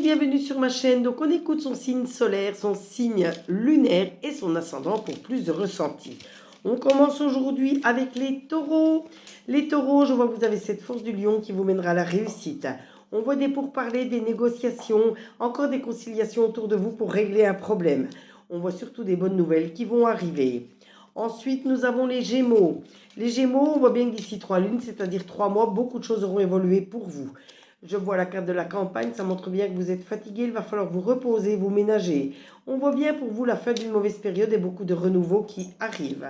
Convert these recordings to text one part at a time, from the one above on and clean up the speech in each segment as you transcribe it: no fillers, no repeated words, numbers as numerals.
bienvenue sur ma chaîne. Donc on écoute son signe solaire, son signe lunaire et son ascendant pour plus de ressenti. On commence aujourd'hui avec les taureaux. Les taureaux, je vois que vous avez cette force du lion qui vous mènera à la réussite. On voit des pourparlers, des négociations, encore des conciliations autour de vous pour régler un problème. On voit surtout des bonnes nouvelles qui vont arriver. Ensuite, nous avons les Gémeaux. Les Gémeaux, on voit bien que d'ici 3 lunes, c'est-à-dire 3 mois, beaucoup de choses auront évolué pour vous. Je vois la carte de la campagne, ça montre bien que vous êtes fatigué, il va falloir vous reposer, vous ménager. On voit bien pour vous la fin d'une mauvaise période et beaucoup de renouveau qui arrivent.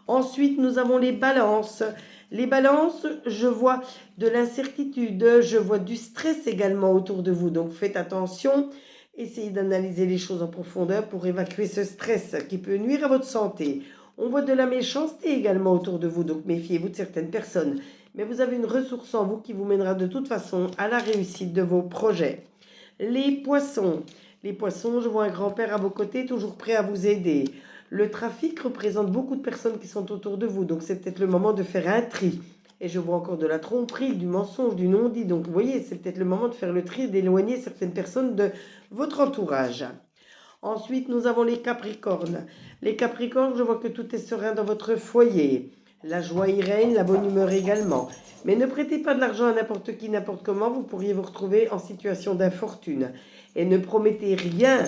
Ensuite, nous avons les balances. Les balances, je vois de l'incertitude, je vois du stress également autour de vous. Donc faites attention, essayez d'analyser les choses en profondeur pour évacuer ce stress qui peut nuire à votre santé. On voit de la méchanceté également autour de vous, donc méfiez-vous de certaines personnes. Mais vous avez une ressource en vous qui vous mènera de toute façon à la réussite de vos projets. Les poissons, je vois un grand-père à vos côtés, toujours prêt à vous aider. Le trafic représente beaucoup de personnes qui sont autour de vous, donc c'est peut-être le moment de faire un tri. Et je vois encore de la tromperie, du mensonge, du non-dit. Donc vous voyez, c'est peut-être le moment de faire le tri et d'éloigner certaines personnes de votre entourage. Ensuite, nous avons les Capricornes. Les Capricornes, je vois que tout est serein dans votre foyer. La joie y règne, la bonne humeur également. Mais ne prêtez pas de l'argent à n'importe qui, n'importe comment, vous pourriez vous retrouver en situation d'infortune. Et ne promettez rien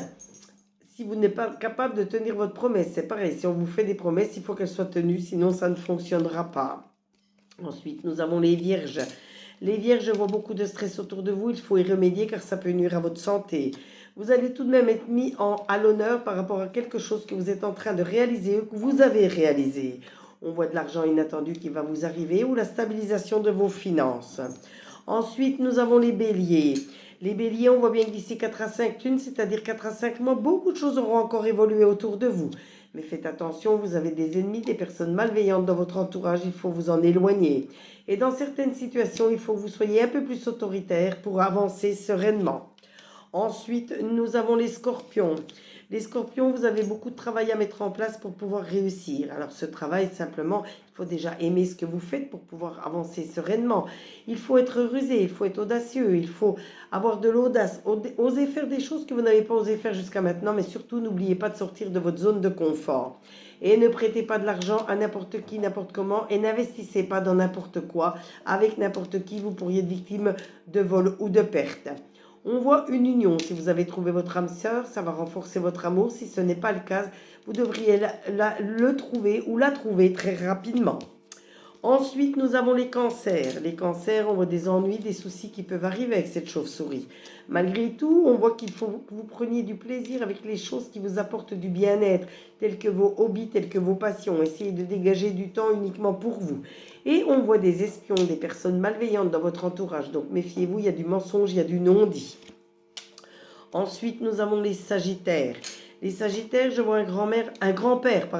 si vous n'êtes pas capable de tenir votre promesse. C'est pareil, si on vous fait des promesses, il faut qu'elles soient tenues, sinon ça ne fonctionnera pas. Ensuite, nous avons les Vierges. Les Vierges, je vois beaucoup de stress autour de vous, il faut y remédier car ça peut nuire à votre santé. Vous allez tout de même être mis à l'honneur par rapport à quelque chose que vous êtes en train de réaliser ou que vous avez réalisé. On voit de l'argent inattendu qui va vous arriver ou la stabilisation de vos finances. Ensuite, nous avons les Béliers. Les Béliers, on voit bien que d'ici 4 à 5 lunes, c'est-à-dire 4 à 5 mois, beaucoup de choses auront encore évolué autour de vous. Mais faites attention, vous avez des ennemis, des personnes malveillantes dans votre entourage, il faut vous en éloigner. Et dans certaines situations, il faut que vous soyez un peu plus autoritaire pour avancer sereinement. Ensuite, nous avons les Scorpions. Les Scorpions, vous avez beaucoup de travail à mettre en place pour pouvoir réussir. Alors ce travail, simplement, il faut déjà aimer ce que vous faites pour pouvoir avancer sereinement. Il faut être rusé, il faut être audacieux, il faut avoir de l'audace, oser faire des choses que vous n'avez pas osé faire jusqu'à maintenant, mais surtout n'oubliez pas de sortir de votre zone de confort. Et ne prêtez pas de l'argent à n'importe qui, n'importe comment, et n'investissez pas dans n'importe quoi. Avec n'importe qui, vous pourriez être victime de vol ou de perte. On voit une union. Si vous avez trouvé votre âme sœur, ça va renforcer votre amour. Si ce n'est pas le cas, vous devriez le trouver ou la trouver très rapidement. Ensuite, nous avons les cancers. Les cancers, on voit des ennuis, des soucis qui peuvent arriver avec cette chauve-souris. Malgré tout, on voit qu'il faut que vous preniez du plaisir avec les choses qui vous apportent du bien-être, telles que vos hobbies, telles que vos passions. Essayez de dégager du temps uniquement pour vous. Et on voit des espions, des personnes malveillantes dans votre entourage. Donc méfiez-vous, il y a du mensonge, il y a du non-dit. Ensuite, nous avons les Sagittaires. Les Sagittaires, je vois un grand-père,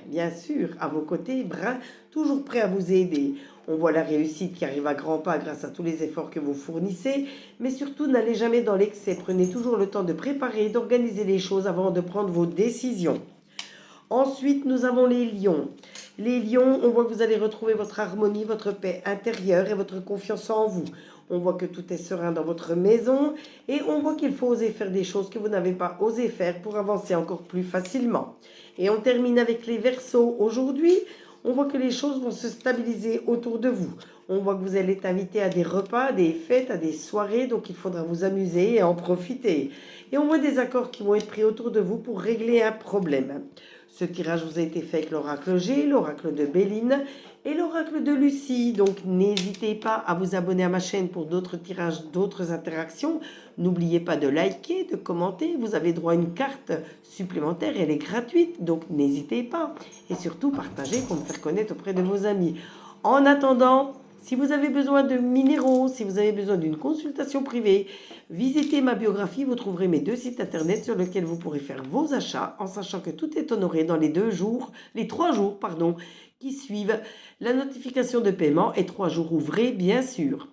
bien sûr, à vos côtés, brun, toujours prêt à vous aider. On voit la réussite qui arrive à grands pas grâce à tous les efforts que vous fournissez, mais surtout n'allez jamais dans l'excès. Prenez toujours le temps de préparer et d'organiser les choses avant de prendre vos décisions. Ensuite, nous avons les lions. Les lions, on voit que vous allez retrouver votre harmonie, votre paix intérieure et votre confiance en vous. On voit que tout est serein dans votre maison et on voit qu'il faut oser faire des choses que vous n'avez pas osé faire pour avancer encore plus facilement. Et on termine avec les Verseaux. Aujourd'hui, on voit que les choses vont se stabiliser autour de vous. On voit que vous allez être invité à des repas, à des fêtes, à des soirées, donc il faudra vous amuser et en profiter. Et on voit des accords qui vont être pris autour de vous pour régler un problème. Ce tirage vous a été fait avec l'oracle G, l'oracle de Béline et l'oracle de Lucie. Donc n'hésitez pas à vous abonner à ma chaîne pour d'autres tirages, d'autres interactions. N'oubliez pas de liker, de commenter. Vous avez droit à une carte supplémentaire, elle est gratuite, donc n'hésitez pas. Et surtout, partagez pour me faire connaître auprès de vos amis. En attendant, si vous avez besoin de minéraux, si vous avez besoin d'une consultation privée, visitez ma biographie, vous trouverez mes 2 sites internet sur lesquels vous pourrez faire vos achats en sachant que tout est honoré dans les 3 jours qui suivent la notification de paiement et 3 jours ouvrés bien sûr.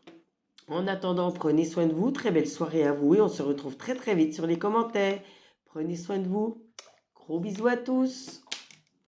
En attendant, prenez soin de vous, très belle soirée à vous et on se retrouve très vite sur les commentaires. Prenez soin de vous, gros bisous à tous.